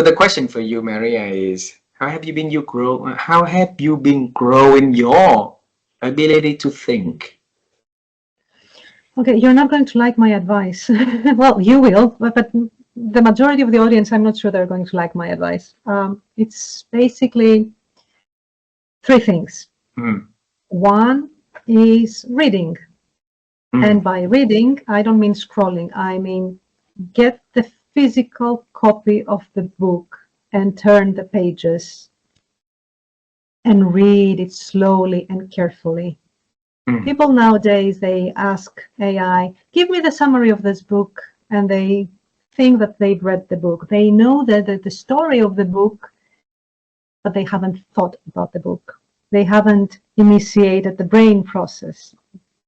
So the question for you, Maria, is how have you been growing your ability to think? Okay, you're not going to like my advice. Well, you will, but the majority of the audience, I'm not sure they're going to like my advice. It's basically three things. One is reading. And by reading, I don't mean scrolling. I mean, get the physical copy of the book and turn the pages and read it slowly and carefully. People nowadays, they ask AI, give me the summary of this book, and they think that they've read the book. They know the story of the book, but they haven't thought about the book. They haven't initiated the brain process.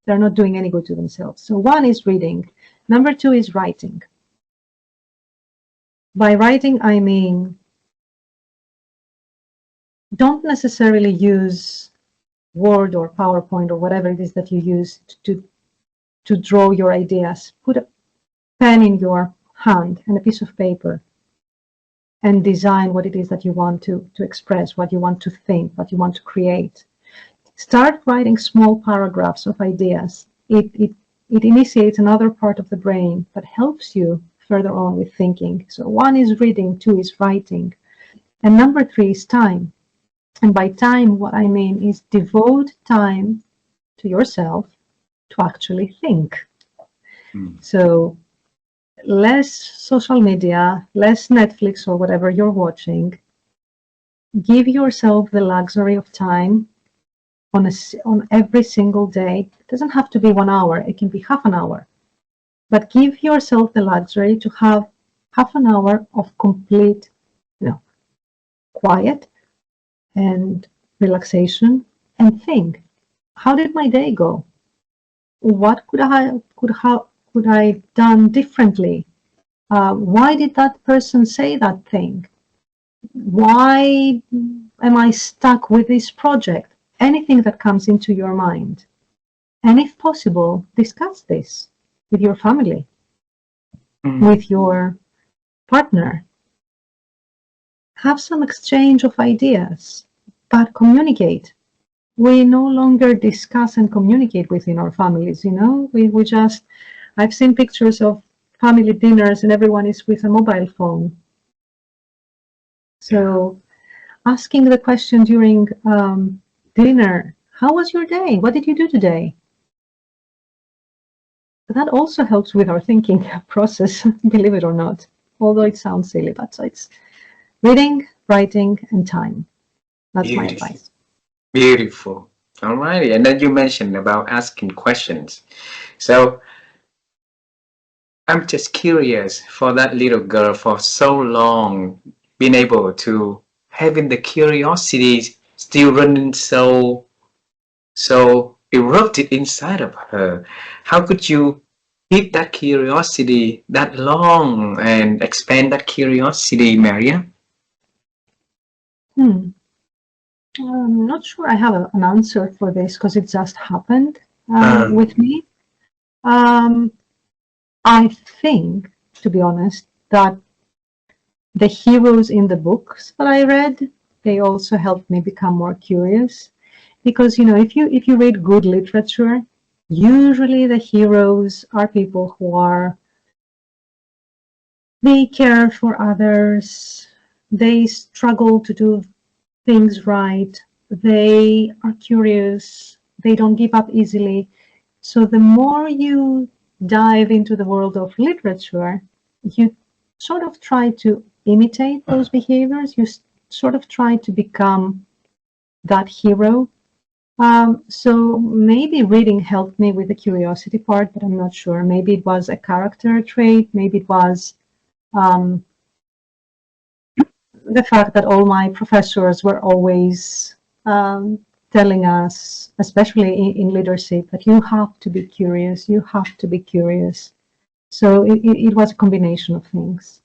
They're not doing any good to themselves. So one is reading. Number two is writing. By writing, I mean, don't necessarily use Word or PowerPoint or whatever it is that you use to draw your ideas. Put a pen in your hand and a piece of paper and design what it is that you want to express, what you want to think, what you want to create. Start writing small paragraphs of ideas. It initiates another part of the brain that helps you further on with thinking. So one is reading, two is writing. And number three is time. And by time, what I mean is devote time to yourself to actually think. So less social media, less Netflix or whatever you're watching. Give yourself the luxury of time on every single day. It doesn't have to be 1 hour. It can be half an hour. But give yourself the luxury to have half an hour of complete, quiet and relaxation, and think, how did my day go? What could I done differently? Why did that person say that thing? Why am I stuck with this project? Anything that comes into your mind. And if possible, discuss this with your family, with your partner. Have some exchange of ideas, but communicate. We no longer discuss and communicate within our families, we just, I've seen pictures of family dinners and everyone is with a mobile phone. So asking the question during dinner, how was your day? What did you do today? But that also helps with our thinking process, believe it or not, although it sounds silly, but so it's reading, writing, and time. That's my advice. Beautiful. All right. And then you mentioned about asking questions. So I'm just curious, for that little girl for so long, being able to having the curiosity still running so erupted inside of her. How could you keep that curiosity that long and expand that curiosity, Maria? I'm not sure I have an answer for this because it just happened with me. I think, to be honest, that the heroes in the books that I read, they also helped me become more curious. Because, if you read good literature, usually the heroes are people who they care for others, they struggle to do things right, they are curious, they don't give up easily. So the more you dive into the world of literature, you sort of try to imitate those behaviors, you sort of try to become that hero. So maybe reading helped me with the curiosity part, but I'm not sure. Maybe it was a character trait, maybe it was the fact that all my professors were always telling us, especially in leadership, that you have to be curious, you have to be curious. So it was a combination of things.